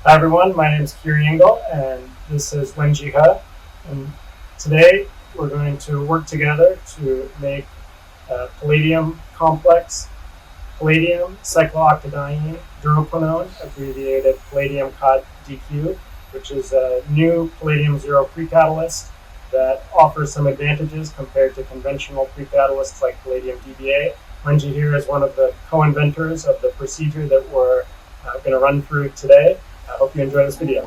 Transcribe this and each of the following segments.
Hi everyone, my name is Keary and Engle, and this is Wenji. And today we're going to work together to make a palladium complex, palladium cyclooctadiene duroquinone, abbreviated palladium COD DQ, which is a new palladium zero precatalyst that offers some advantages compared to conventional precatalysts like palladium DBA. Wenji here is one of the co-inventors of the procedure that we're going to run through today. I hope you enjoy this video.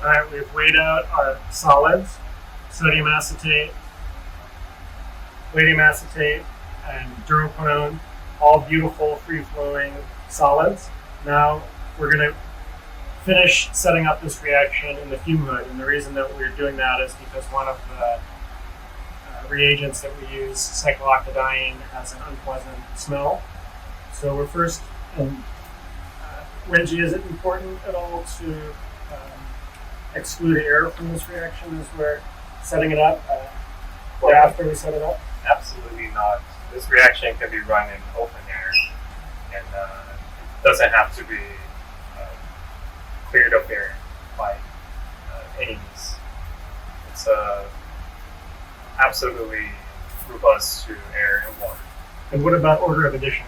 Alright, we've weighed out our solids, sodium acetate, palladium acetate, and duroquinone. All beautiful, free-flowing solids. Now we're going to finish setting up this reaction in the fume hood, and the reason that we're doing that is because one of the reagents that we use, cyclooctadiene, has an unpleasant smell. So we're first, Wenji, is it important at all to exclude air from this reaction as we're setting it up, or after we set it up? Absolutely not. This reaction can be run in open air, and it doesn't have to be cleared of air by any means. It's absolutely robust to air and water. And what about order of addition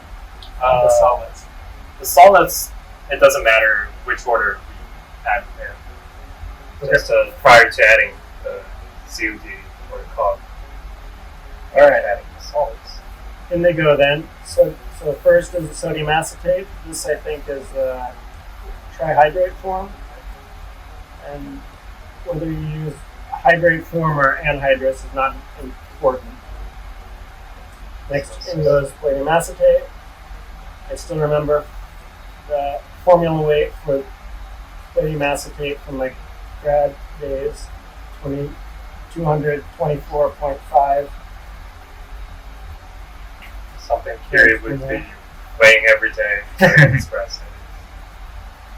of the solids? The solids, it doesn't matter which order we add there. Just prior to adding the COD or the COD. Alright, adding the solids. In they go then. So first is the sodium acetate. This, I think, is the trihydrate form. And whether you use hydrate form or anhydrous is not important. Next in goes palladium acetate. I still remember the formula weight for palladium acetate from my grad days, 224.5. Something Keary would be weighing every day to express it.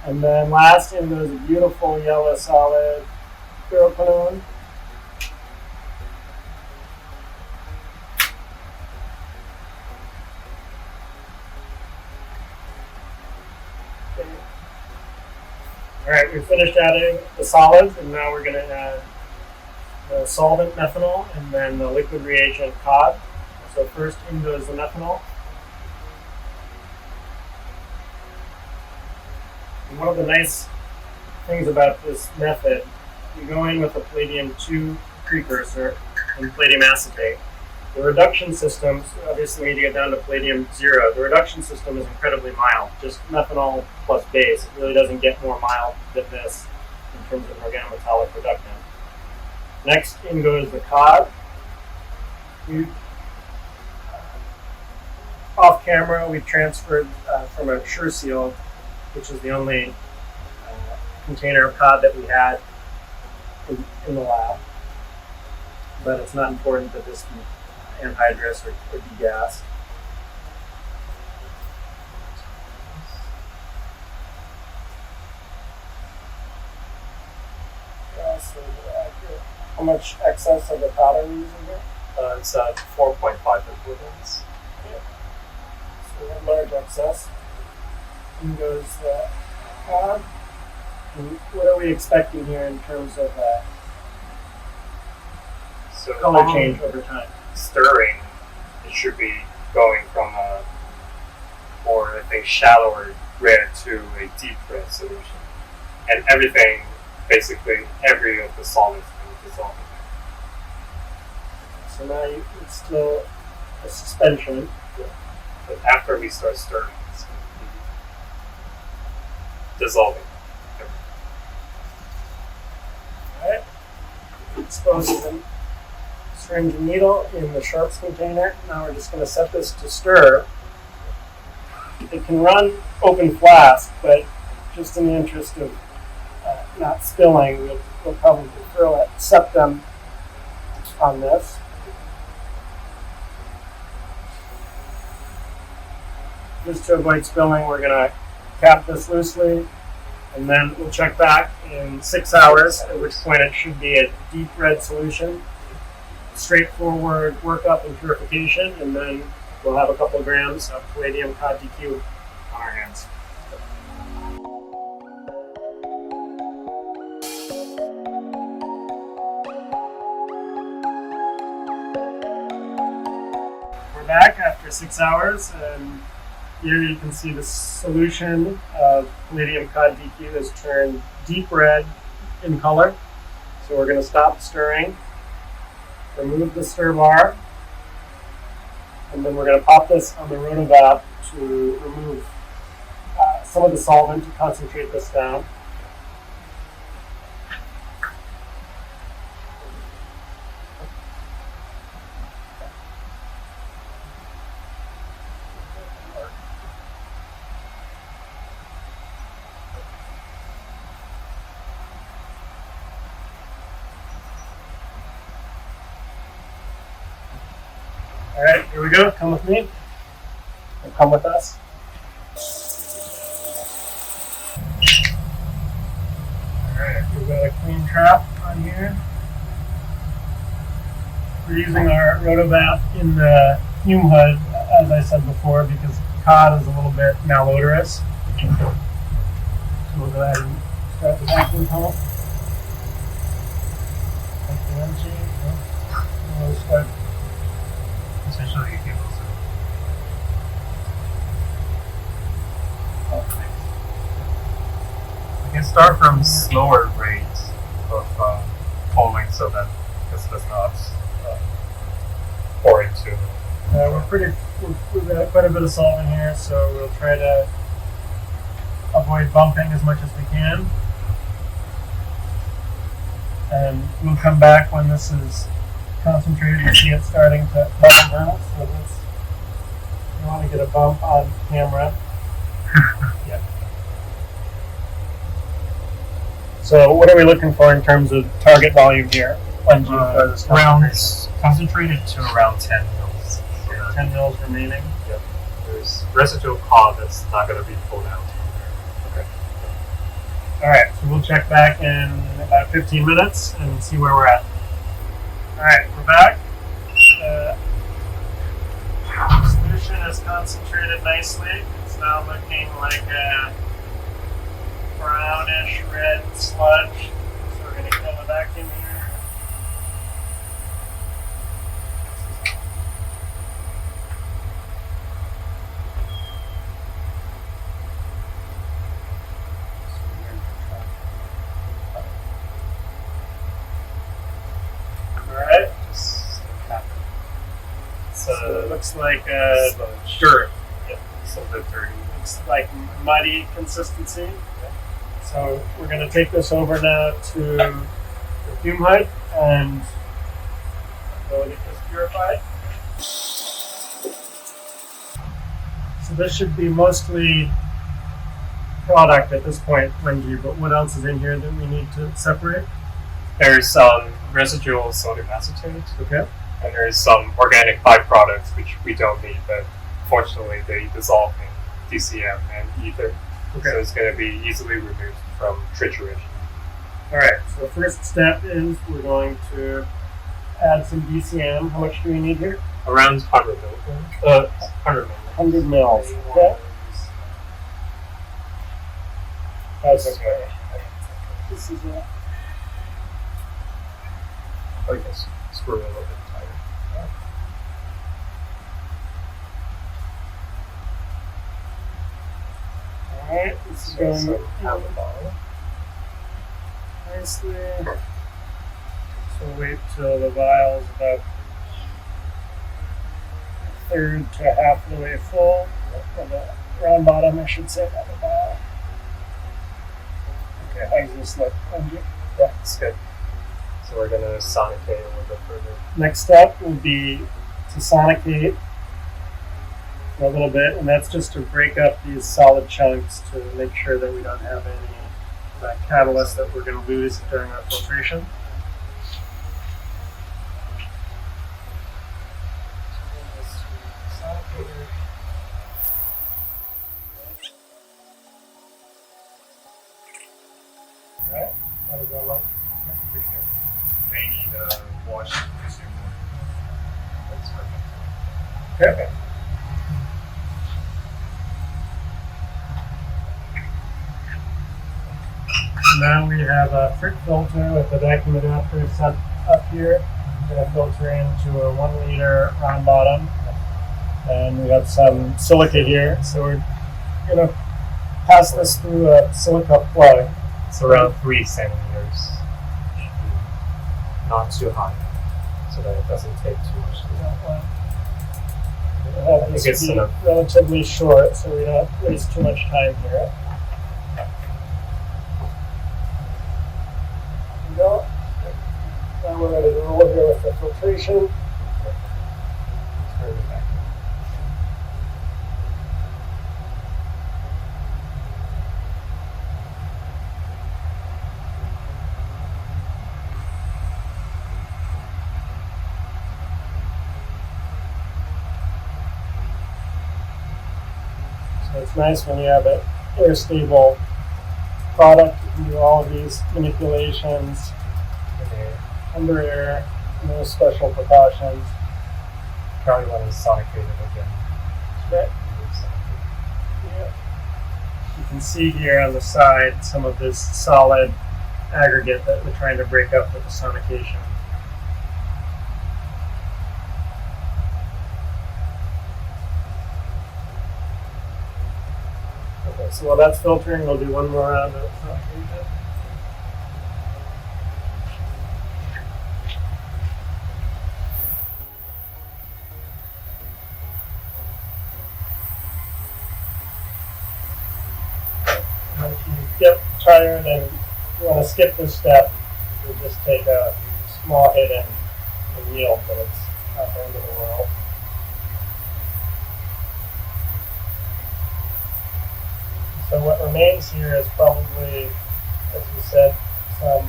And then last in goes a beautiful yellow solid duroquinone. Okay. Alright, we finished adding the solids, and now we're going to add the solvent methanol and then the liquid reagent COD. So first in goes the methanol. And one of the nice things about this method, you go in with a palladium-2 precursor and palladium acetate. The reduction system, obviously we need to get down to palladium-0. The reduction system is incredibly mild, just methanol plus base. It really doesn't get more mild than this in terms of organometallic reductant. Next in goes the COD. Off camera, we transferred from a SureSeal, which is the only container of COD that we had in the lab. But it's not important that this be anhydrous or degassed. How much excess of the COD are we using here? It's 4.5 equivalents. So we have large excess. In goes the COD. And what are we expecting here in terms of color change over time? Stirring, it should be going from a more, I think, shallower red to a deep red solution. And everything, basically, every of the solids will dissolve in there. So now it's still a suspension. Yeah. But after we start stirring, it's going to be dissolving. Alright. Dispose of the syringe and needle in the sharps container. Now we're just going to set this to stir. It can run open flask, but just in the interest of not spilling, we'll probably throw a septum on this. just to avoid spilling, we're going to cap this loosely, and then we'll check back in 6 hours, at which point it should be a deep red solution. Straightforward workup and purification, and then we'll have a couple of grams of palladium COD DQ on our hands. We're back after 6 hours, and here you can see the solution of palladium COD DQ has turned deep red in color. So we're going to stop stirring, remove the stir bar, and then we're going to pop this on the rotovap to remove some of the solvent to concentrate this down. All right, here we go. Come with me. Or come with us. All right, we've got a clean trap on here. We're using our rotovap in the fume hood, as I said before, because COD is a little bit malodorous. So we'll go ahead and start the vacuum pump. Like the Wenji. We'll start. Essentially, you can also. We can start from slower rates of foaming so that this does not pour into. We've got quite a bit of solvent here, so we'll try to avoid bumping as much as we can. And we'll come back when this is concentrated. You see it starting to bubble now, so this, you want to get a bump on camera. Yeah. So what are we looking for in terms of target volume here? Concentrated to around 10 mils. 10 mils remaining. Yep. There's residual COD that's not going to be pulled out. Okay. All right, so we'll check back in about 15 minutes and see where we're at. All right, we're back. Solution is concentrated nicely. It's now looking like a brownish red sludge. So we're going to kill the vacuum here. Alright. So it looks like dirt. Yep. It's a little bit dirty. Looks like muddy consistency. Yep. So we're going to take this over now to the fume hood and go get this purified. So this should be mostly product at this point, Wenji, but what else is in here that we need to separate? There's some residual sodium acetate. Okay. And there's some organic byproducts which we don't need, but fortunately they dissolve in DCM and ether. Okay. So it's going to be easily removed from trituration. Alright, so the first step is we're going to add some DCM. How much do we need here? Around 100 mils. 100 mils. 100 mils. Okay. That's okay. This is a... I guess screw it a little bit tighter. Alright, this is going down the bottom nicely. So wait till the vial is about a third to half the way full. Or the round bottom, I should say, on the vial. Okay, how's this look? Yeah, it's good. So we're going to sonicate a little bit further. Next step will be to sonicate a little bit, and that's just to break up these solid chunks to make sure that we don't have any of that catalyst that we're going to lose during our filtration. right? How does that look? Pretty good. May need a wash to consume more. That's perfect. Okay. Now we have a fric filter with the vacuum adapter set up here. We're going to filter into a 1 liter round bottom. And we have some silica here. So we're going to pass this through a silica plug. It's around 3 centimeters. Not too high, so that it doesn't take too much. We'll have this be relatively short so we don't waste too much time here. There we go. Now we're ready to roll here with the filtration. So it's nice when you have an air-stable product. You can do all of these manipulations under air, no special precautions. Probably want to sonicate it again. Okay. Yeah. You can see here on the side some of this solid aggregate that we're trying to break up with the sonication. Okay, so while that's filtering, we'll do one more round of sonication. If you get tired and you want to skip this step, you just take a small hit and yield, but it's not the end of the world. So what remains here is probably, as we said, some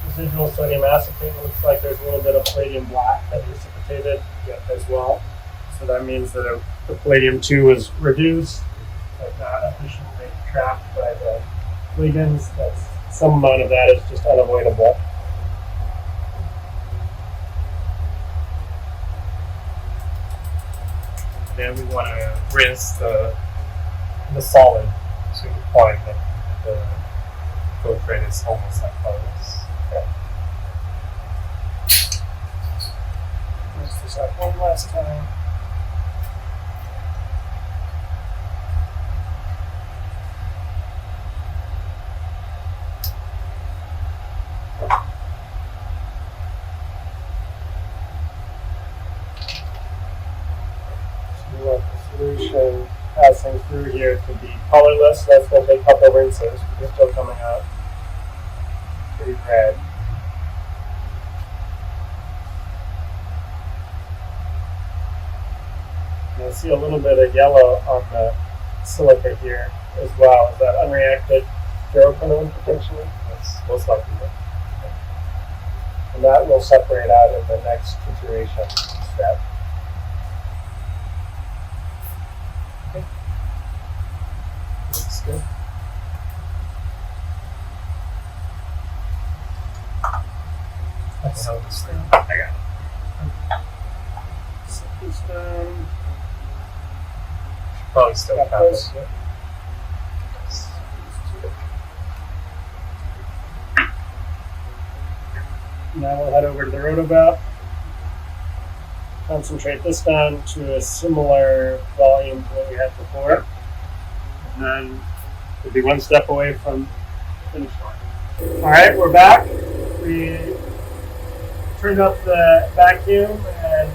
residual sodium acetate. It looks like there's a little bit of palladium black that precipitated as well. So that means that the palladium-2 is reduced, but not efficiently trapped by the ligands. Some amount of that is just unavoidable. Then we want to rinse the solid to find that the filtrate is almost like colorless. Okay. Rinse this up one last time. We want the solution passing through here to be colorless. That's going to take a couple of rinses. They're still coming out pretty red. You'll see a little bit of yellow on the silica here as well. Is that unreacted ferroquinone potentially? That's most likely it. And that will separate out in the next iteration step. Okay. Looks good. That's how this thing. I got it. Set this down. Probably still Got have those. it. Now we'll head over to the rotobat. Concentrate this down to a similar volume to what we had before. And then we'll be one step away from the finish line. Alright, we're back. We turned up the vacuum and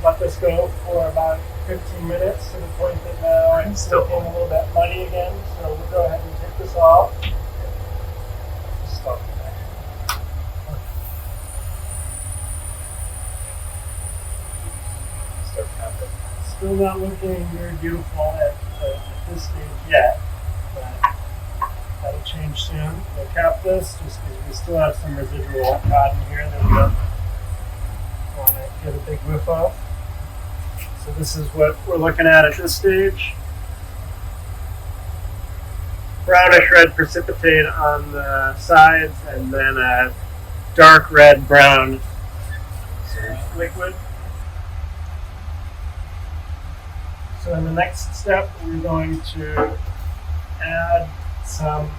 let this go for about 15 minutes to the point that now it's Still looking a little bit muddy again. So we'll go ahead and take this off. Stop. Start tapping. Still not looking very beautiful at this stage yet, but that'll change soon. We'll cap this just because we still have some residual cotton here that we don't want to get a big whiff of. So this is what we're looking at this stage. brownish red precipitate on the sides, and then a dark red brown liquid. So in the next step, we're going to add some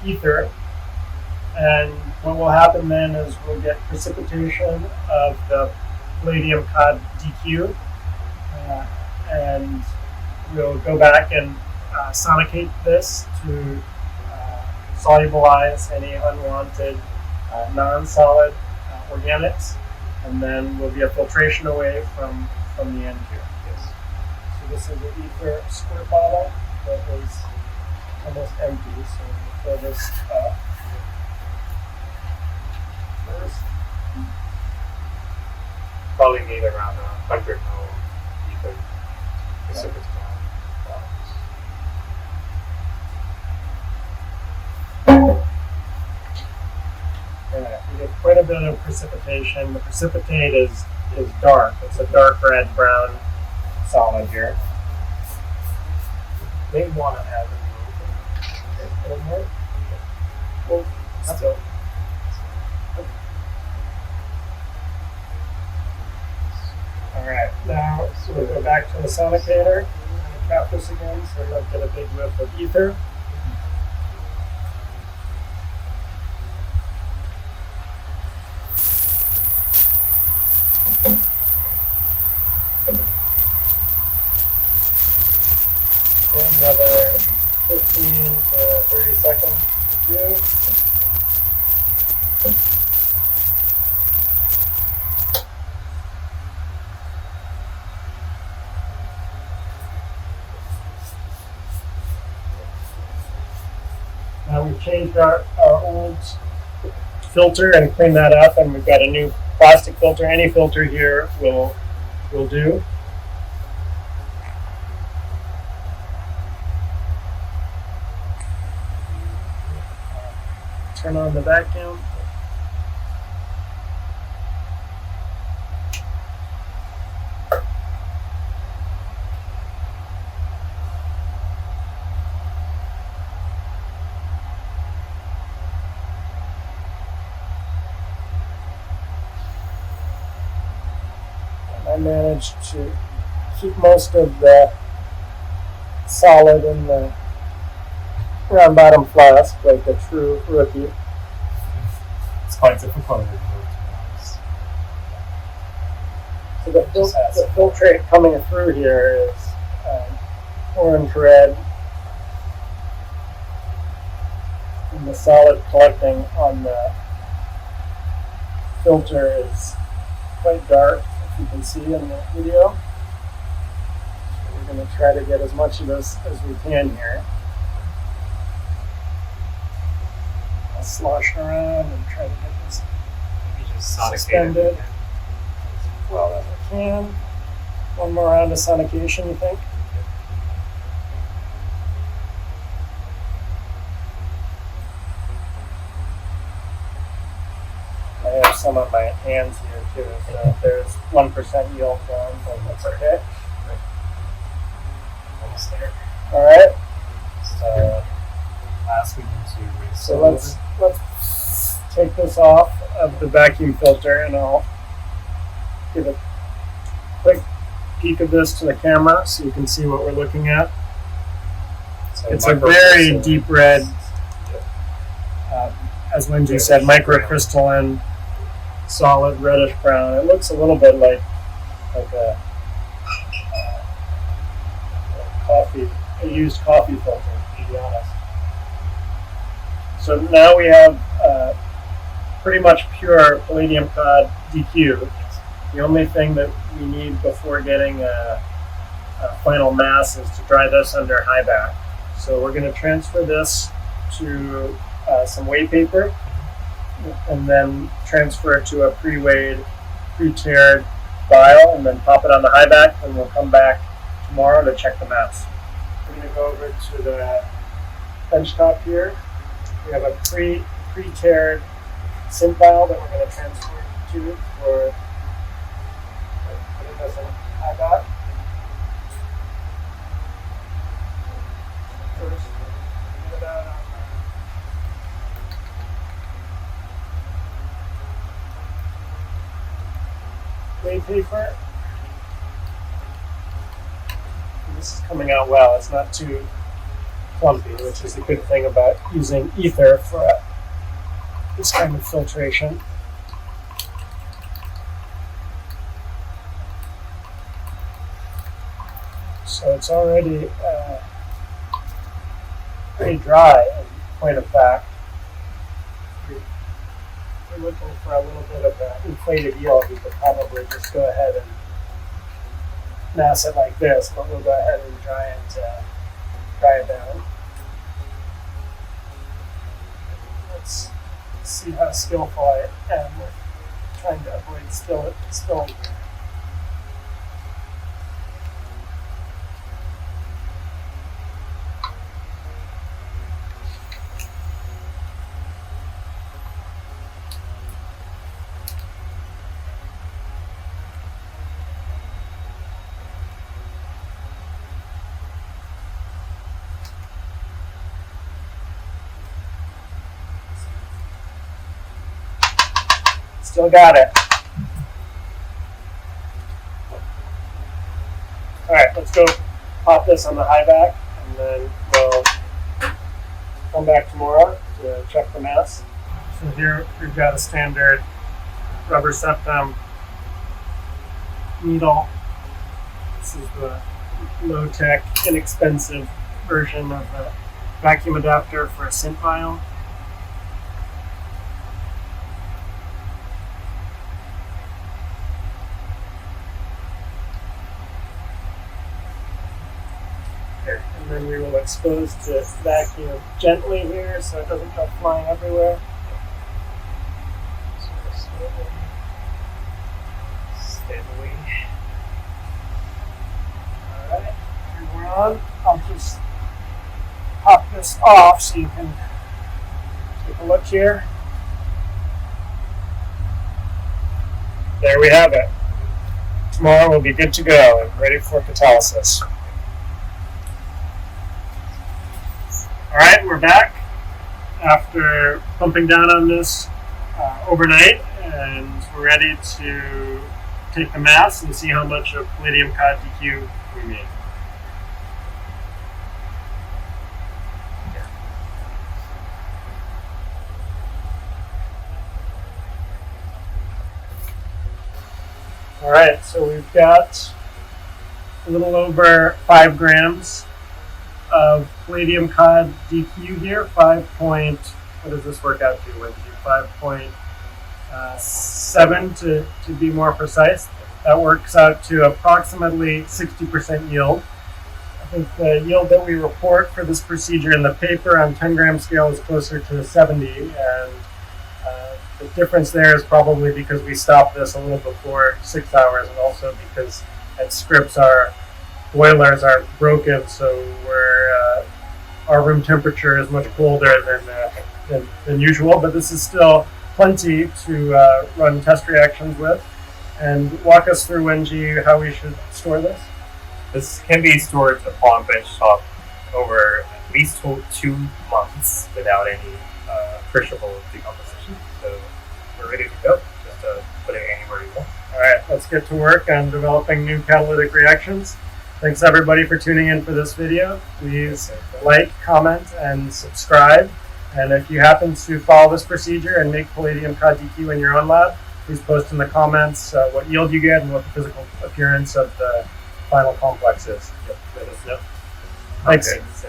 ether, and what will happen then is we'll get precipitation of the palladium COD DQ, and we'll go back and sonicate this to solubilize any unwanted non-solid organics, and then we'll be a filtration away from the end here. Yes. So this is the ether squirt bottle that was almost empty, so we'll fill this up first. Probably need around 100 ml ether precipitate. Yeah, we get quite a bit of precipitation. The precipitate is dark. It's a dark red brown solid here. May want to add a little more. Well, still. Alright, now so we'll go back to the sonicator and cap this again so we don't get a big whiff of ether. Another 15 to 30 seconds to do. Now we've changed our old filter and cleaned that up, and we've got a new plastic filter. Any filter here will do. Turn on the vacuum. And I managed to keep most of the solid in the round bottom flask like a true rookie. It's quite difficult to remove, to be honest. So the filtrate coming through here is orange red, and the solid collecting on the filter is quite dark, if you can see in the video. So we're going to try to get as much of this as we can here. I'll slosh around and try to get this Maybe just sonicate suspended it. as well as I can. One more round of sonication, you think? I have some on my hands here too, so if there's 1% yield going, then that's okay. Almost there. Alright, Last we need to rinse so it let's take this off of the vacuum filter, and I'll give a quick peek of this to the camera so you can see what we're looking at. So It's a very microcrystalline. deep red, as Wenji said, microcrystalline, solid reddish brown. It looks a little bit like a used coffee filter, to be honest. So now we have pretty much pure palladium COD DQ. The only thing that we need before getting a final mass is to dry this under high back. So we're going to transfer this to some weigh paper, and then transfer it to a pre-weighed, pre-tiered vial, and then pop it on the high back, and we'll come back tomorrow to check the mass. We're going to go over to the bench top here. We have a pre-tiered synth vial that we're going to transfer to for putting this in high back. First, get it out clay paper. And this is coming out well. It's not too clumpy, which is a good thing about using ether for this kind of filtration. So it's already pretty dry, in point of fact. If we're looking for a little bit of an inflated yield, we could probably just go ahead and mass it like this, but we'll go ahead and dry it down. Let's see how skillful I am with trying to avoid spilling. Still got it. All right, let's go pop this on the high vac, and then we'll come back tomorrow to check the mass. So here we've got a standard rubber septum needle. This is the low-tech, inexpensive version of the vacuum adapter for a synth vial. And then we will expose the vacuum gently here so it doesn't go flying everywhere. Steadily. Alright, here we're on. I'll just pop this off so you can take a look here. There we have it. Tomorrow we'll be good to go and ready for catalysis. Alright, we're back after pumping down on this overnight, and we're ready to take the mass and see how much of palladium COD DQ we made. Alright, so we've got a little over 5 grams of palladium COD DQ here, 5 point, what does this work out to? 5.7 to be more precise. That works out to approximately 60% yield. I think the yield that we report for this procedure in the paper on 10 gram scale is closer to 70, and the difference there is probably because we stopped this a little before 6 hours, and also because at Scripps our boilers are broken, so our room temperature is much colder than usual, but this is still plenty to run test reactions with. And walk us through, Wenji, how we should store this. This can be stored upon benchtop over at least 2 months without any appreciable decomposition. So we're ready to go. Just put it anywhere you want. All right, let's get to work on developing new catalytic reactions. Thanks everybody for tuning in for this video. Please like, comment, and subscribe. And if you happen to follow this procedure and make palladium COD DQ in your own lab, please post in the comments what yield you get and what the physical appearance of the final complex is. Let us know. Thanks. Okay, so